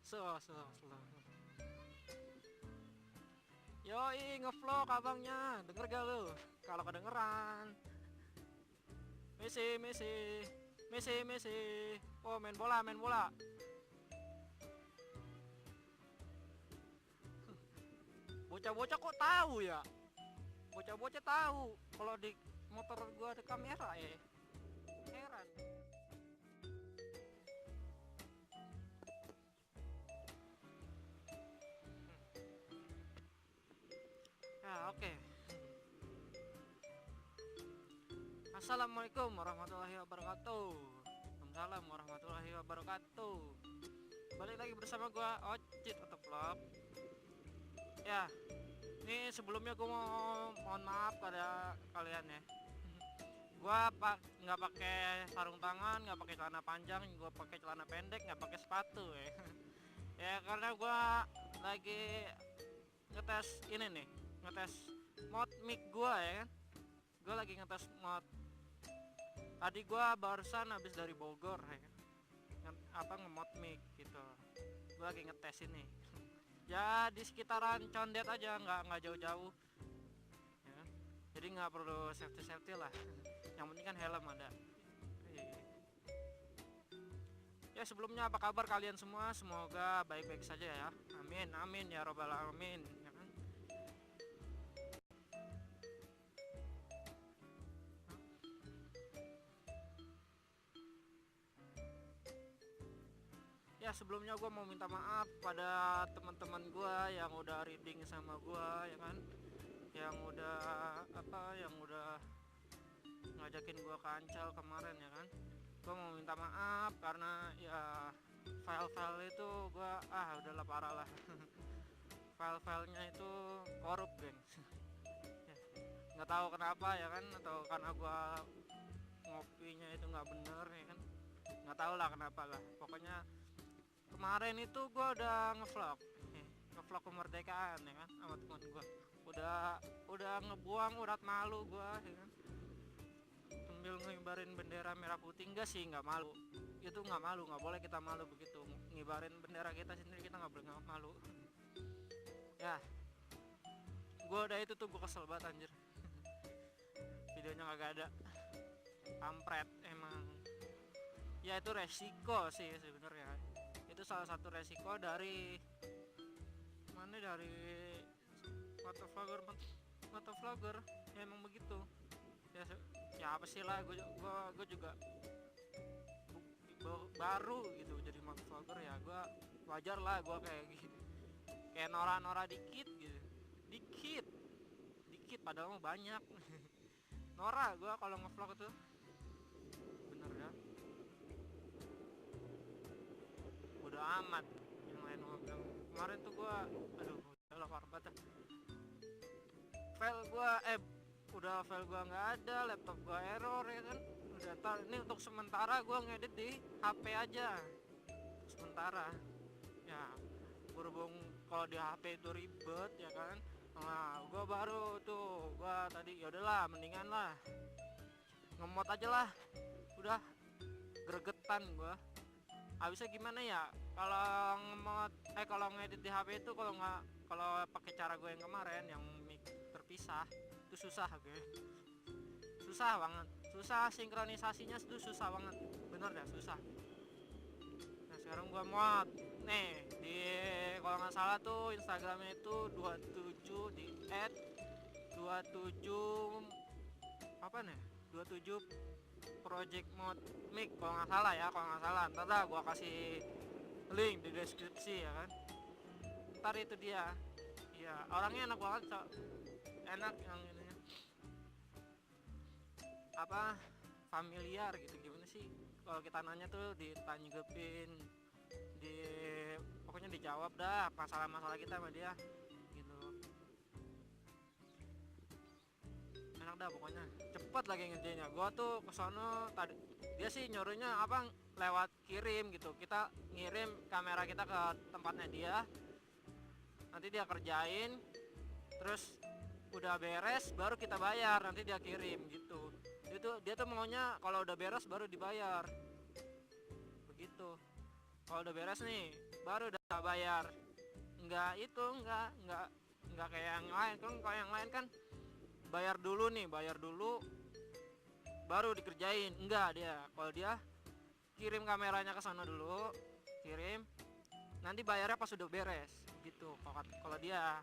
Slow. Yoi, ngevlog abangnya, denger gak lu? Kalau kedengeran. Messi. Oh, main bola. Bocah-bocah kok tahu ya? Bocah-bocah tahu kalau di motor gua ada kamera ya. Heran. Ya, oke. Assalamualaikum warahmatullahi wabarakatuh. Waalaikumsalam warahmatullahi wabarakatuh. Balik lagi bersama gua Ocit untuk vlog. Ya, ini sebelumnya gua mau mohon maaf pada kalian ya. Gua nggak pakai sarung tangan, nggak pakai celana panjang, gua pakai celana pendek, nggak pakai sepatu ya. Ya karena gua lagi ngetes ini nih, ngetes mod mic gua ya kan. Gua lagi ngetes mod. Tadi gua barusan habis dari Bogor ya kan. Ngemod mic gitu. Gua lagi ngetes ini. Ya di sekitaran Condet aja, nggak jauh-jauh. Ya kan? Jadi nggak perlu safety lah. Yang penting kan helm ada. Ya sebelumnya apa kabar kalian semua? Semoga baik-baik saja ya. Amin ya robbal alamin. Ya kan? Ya sebelumnya gue mau minta maaf pada teman-teman gue yang udah reading sama gue ya kan, yang udah ngajakin gue ke Ancol kemarin ya kan. Gue mau minta maaf karena ya file-file itu gue udahlah parah lah. File-filenya itu korup gengs. Ya, nggak tahu kenapa ya kan, atau karena gue ngopinya itu nggak bener ya kan, nggak tahu lah kenapa lah. Pokoknya kemarin itu gue udah ngevlog kemerdekaan ya kan sama teman gue, udah ngebuang urat malu gue ya kan, sambil ngibarin bendera merah putih. Enggak sih, nggak malu, itu nggak malu, nggak boleh kita malu begitu, ngibarin bendera kita sendiri, kita nggak boleh malu. Ya gue udah itu tuh, gue kesel banget anjir. Videonya kagak ada, kampret emang. Ya itu resiko sih sebenarnya, itu salah satu resiko dari motovlogger ya, emang begitu ya. Ya apa sih lah, gue juga baru gitu jadi motovlogger ya. Gue wajar lah gue kayak gitu, kayak nora dikit gitu, dikit padahal mah banyak. Nora gue kalau ngevlog tuh bener ya, udah amat. Yang lain bilang kemarin tuh gue udah lapar banget. File gua nggak ada, laptop gua error ya kan. Udah ini untuk sementara gua ngedit di HP aja sementara ya, berhubung kalau di HP itu ribet ya kan. Nah gua baru tuh, gua tadi ya udahlah mendingan lah ngemot aja lah, udah gregetan gua. Habisnya gimana ya kalau ngemot kalau ngedit di HP itu, kalau pakai cara gue yang kemarin yang mic terpisah itu susah banget, susah sinkronisasinya itu susah banget, bener dah susah. Nah sekarang gua mod nih di, kalau nggak salah tuh Instagramnya itu 27 di @27 apa nih, 27 project mod mic kalau nggak salah ya, ntar dah gua kasih link di deskripsi ya kan. Ntar itu dia ya, orangnya enak banget enak yang ini familiar gitu. Gimana sih kalau kita nanya tuh ditanggepin, pokoknya dijawab dah masalah kita sama dia gitu. Enak dah pokoknya, cepet lagi ngerjainnya. Gua tuh kesono tadi, dia sih nyuruhnya lewat kirim gitu, kita ngirim kamera kita ke tempatnya dia, nanti dia kerjain, terus udah beres baru kita bayar, nanti dia kirim gitu. Dia tuh maunya kalau udah beres baru dibayar begitu. Kalau udah beres nih baru udah bayar. Nggak kayak yang lain kan. Kalau yang lain kan bayar dulu nih, bayar dulu baru dikerjain. Enggak, dia kalau dia kirim kameranya ke sana dulu, kirim, nanti bayarnya pas udah beres gitu. Kalau dia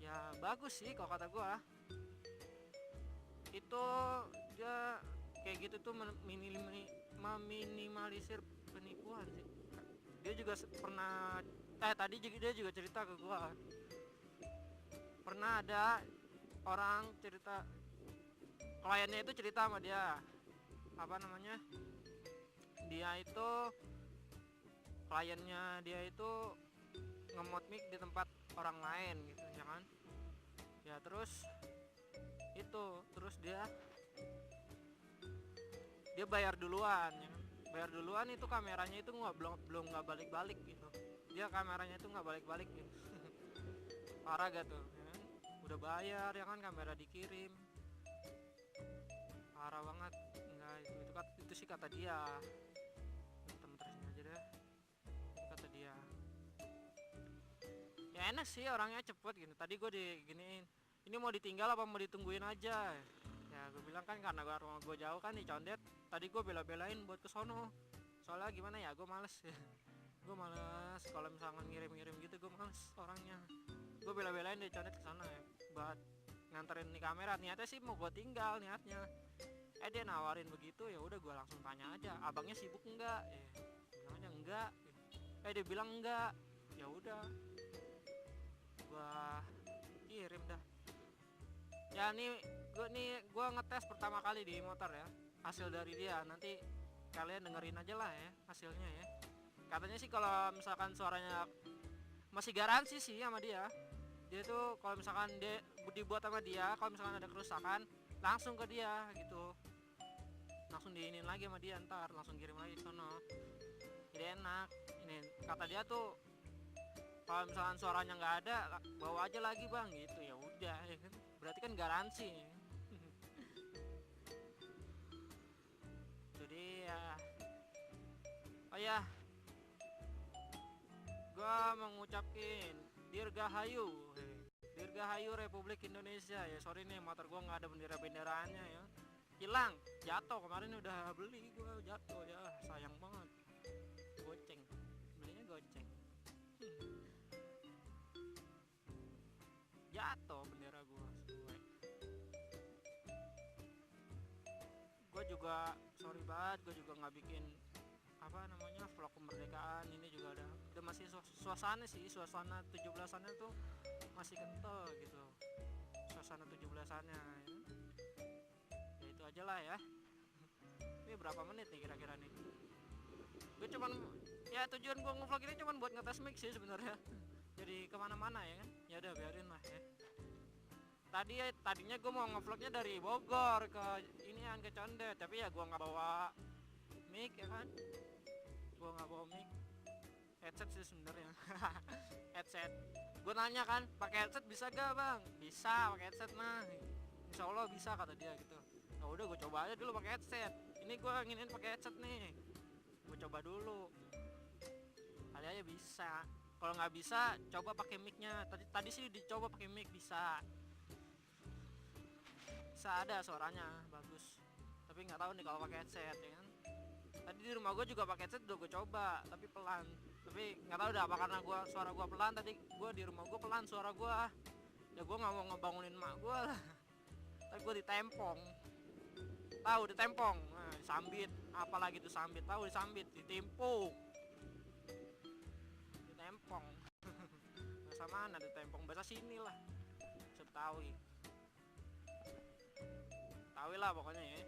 ya bagus sih kalau kata gua. Itu dia kayak gitu tuh meminimalisir penipuan sih. Dia juga pernah tadi juga dia juga cerita ke gua, pernah ada orang cerita, kliennya itu cerita sama dia, apa namanya, dia itu kliennya dia itu ngemot mic di tempat orang lain gitu ya kan. Ya terus dia bayar duluan ya kan? Bayar duluan, itu kameranya itu belum nggak balik-balik gitu. Dia kameranya itu nggak balik-balik gitu. Parah gak tuh ya kan? Udah bayar ya kan, kamera dikirim. Parah banget. Enggak, itu sih kata dia. Temen terusin aja deh. Itu kata dia. Ya enak sih, orangnya cepet gitu. Tadi gue diginiin, ini mau ditinggal apa mau ditungguin aja. Ya gue bilang kan karena rumah gue jauh kan di Condet. Tadi gue bela-belain buat ke sono. Soalnya gimana ya, gue males. Gue males kalau misalkan ngirim-ngirim gitu, gue males orangnya. Gue bela-belain dari Condet ke sana ya, buat nganterin nih kamera. Niatnya sih mau gue tinggal niatnya. Dia nawarin begitu, ya udah gue langsung tanya aja, abangnya sibuk enggak? Bilang aja enggak. Dia bilang enggak. Ya udah, gue kirim dah. Ya gue ngetes pertama kali di motor ya, hasil dari dia. Nanti kalian dengerin aja lah ya hasilnya ya. Katanya sih kalau misalkan suaranya masih garansi sih sama dia. Dia tuh kalau misalkan dia dibuat sama dia, kalau misalkan ada kerusakan langsung ke dia gitu, langsung diinin lagi sama dia, ntar langsung kirim lagi ke sono. Jadi enak. Ini kata dia tuh kalau misalkan suaranya nggak ada, bawa aja lagi bang gitu. Ya udah ya kan, berarti kan garansi. Jadi ya, oh ya, gua mengucapin Dirgahayu Republik Indonesia. Ya sorry nih, motor gua nggak ada bendera-benderaannya ya, hilang, jatuh kemarin. Udah beli gua, jatuh ya, sayang banget. Goceng, belinya goceng. Jatuh bendera gua. Gue juga sorry banget, gue juga nggak bikin apa namanya vlog kemerdekaan. Ini juga udah masih suasana 17-annya tuh masih kental gitu, suasana 17-annya ya. Ya itu aja lah ya. Ini berapa menit nih kira-kira nih? Gue cuman, ya tujuan gue ngevlog ini cuman buat ngetes mic sih sebenarnya. Jadi kemana-mana ya kan. Ya udah biarin lah ya. Tadinya gue mau ngevlognya dari Bogor ke inian, ke Condet, tapi ya gue nggak bawa mic ya kan. Gue nggak bawa mic, headset sih sebenarnya. Headset, gue nanya kan, pakai headset bisa gak bang? Bisa, pakai headset mah insya Allah bisa kata dia gitu. Nah udah, gue coba aja dulu pakai headset. Ini gue nginin pakai headset nih, gue coba dulu, kali aja bisa. Kalau nggak bisa, coba pakai micnya. Tadi sih dicoba pakai mic, bisa ada suaranya bagus. Tapi nggak tahu nih kalau pakai headset ya kan. Tadi di rumah gue juga pakai headset, udah gue coba tapi pelan. Tapi nggak tahu udah apa karena suara gue pelan. Tadi gue di rumah gue pelan suara gue. Ya gue nggak mau ngebangunin mak gue lah. Tapi gue ditempong. Tahu ditempong? Nah, disambit. Apalagi tuh sambit, tahu disambit, ditimpuk, ditempong. Bahasa mana ditempong? Bahasa sini lah. Sebetawi. Betawi lah pokoknya ya.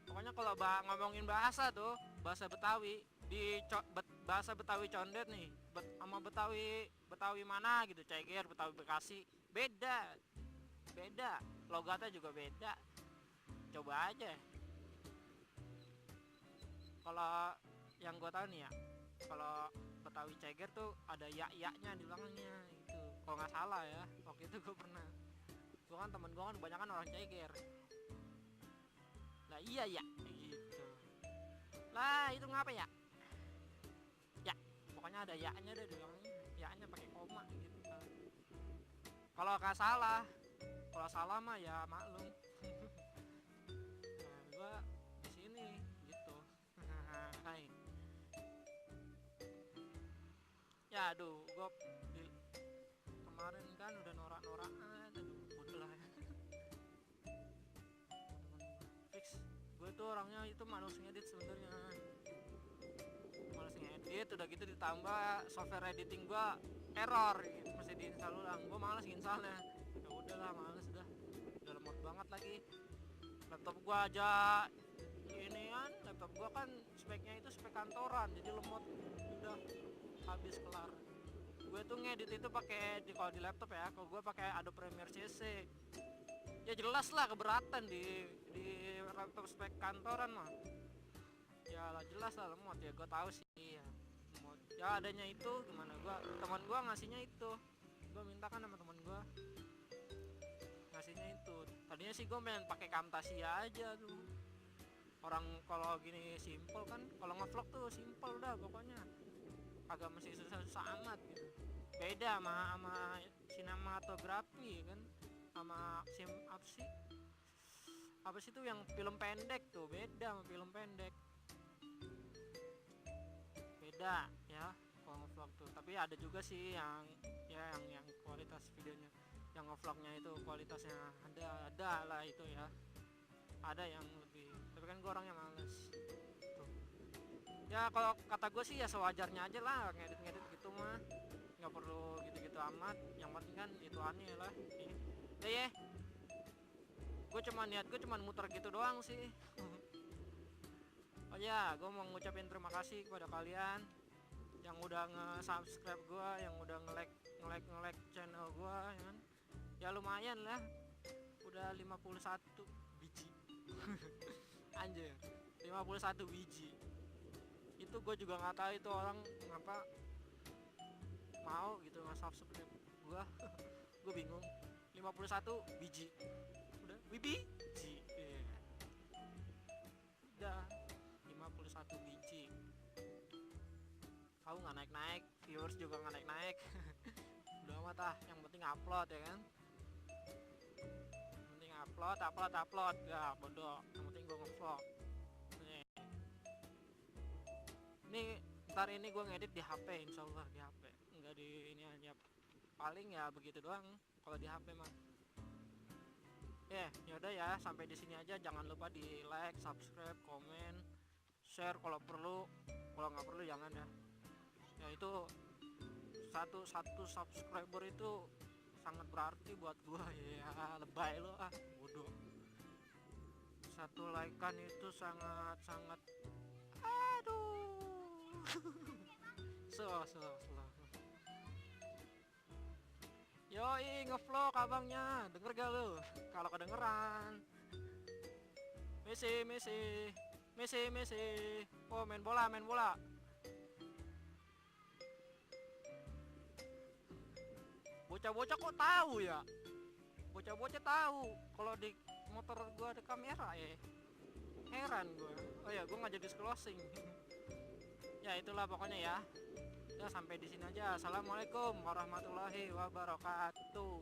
Pokoknya kalau ngomongin bahasa tuh, bahasa Betawi di bahasa Betawi Condet nih, sama Betawi mana gitu, Ceger, Betawi Bekasi, beda. Logatnya juga beda. Coba aja. Kalau yang gue tahu nih ya, kalau Betawi Ceger tuh ada ya-nya di belakangnya gitu. Kalau nggak salah ya, waktu itu gue pernah. Gue kan temen gue kan kebanyakan orang Ceger. Lah iya ya gitu. Lah itu ngapa ya? pokoknya ada ya-nya deh di belakangnya, ya-nya pakai koma gitu kan. Kalau nggak salah, kalau salah mah ya maklum. Nah, gua di sini gitu. Hai. Ya aduh, gua kemarin kan udah norak-norakan, aduh bodoh lah ya. Fix, gue tuh orangnya itu malas ngedit sebenarnya, malas ngedit, udah gitu ditambah software editing gua error gitu, mesti diinstal ulang, gua malas installnya. Ya udahlah, males udah lemot banget lagi. Laptop gua aja ini kan, laptop gua kan speknya itu spek kantoran, jadi lemot, udah habis kelar. Gue tuh ngedit itu pakai kalau di laptop ya, kalau gue pakai Adobe Premiere CC. Ya jelas lah keberatan di laptop spek kantoran mah. Ya lah jelas lah lemot, ya gue tahu sih ya. Lemot. Ya adanya itu gimana, teman gue ngasihnya itu. Gue minta kan sama teman gue. Ngasihnya itu. Tadinya sih gue pengen pakai Camtasia aja tuh. Orang kalau gini simple kan, kalau ngevlog tuh simple udah pokoknya. Agak mesti susah-susah amat gitu. Beda sama sinematografi kan, sama apa sih tuh yang film pendek tuh, beda sama film pendek, beda ya kalau ngevlog tuh. Tapi ada juga sih yang ya yang kualitas videonya, yang ngevlognya itu kualitasnya ada lah itu ya, ada yang lebih, tapi kan gue orangnya males tuh. Ya kalau kata gue sih ya sewajarnya aja lah ngedit gitu mah, nggak perlu gitu-gitu amat, yang penting kan itu aneh lah ini. Udah ya, gue cuma muter gitu doang sih. Oh ya, gue mau ngucapin terima kasih kepada kalian yang udah nge-subscribe gue, yang udah nge-like channel gue ya kan. Ya lumayan lah, udah 51 biji. Anjir, 51 biji. Itu gue juga nggak tahu itu orang ngapa mau gitu nge-subscribe gue. Gue bingung. 51 biji. Udah biji. Yeah. Udah 51 biji. Kau nggak naik-naik, viewers juga nggak naik-naik. Udah amat ah, yang penting upload ya kan. Yang penting upload. Ya bodoh, yang penting gue nge-vlog. Nih ntar ini gue ngedit di HP, insyaallah di HP, nggak di ini aja. Paling ya begitu doang kalau di HP mah. Yaudah ya, sampai di sini aja. Jangan lupa di like, subscribe, komen, share kalau perlu. Kalau nggak perlu jangan ya. Ya itu satu subscriber itu sangat berarti buat gua ya. Lebay lo ah, bodoh. Satu like-an itu sangat aduh. Slow. Yoi, ngevlog abangnya, denger gak lu? Kalau kedengeran. Messi. Oh, main bola. Bocah-bocah kok tahu ya? Bocah-bocah tahu kalau di motor gua ada kamera ya. Heran gua. Oh ya, gua nggak jadi closing. Ya itulah pokoknya ya. Ya sampai di sini aja. Assalamualaikum warahmatullahi wabarakatuh.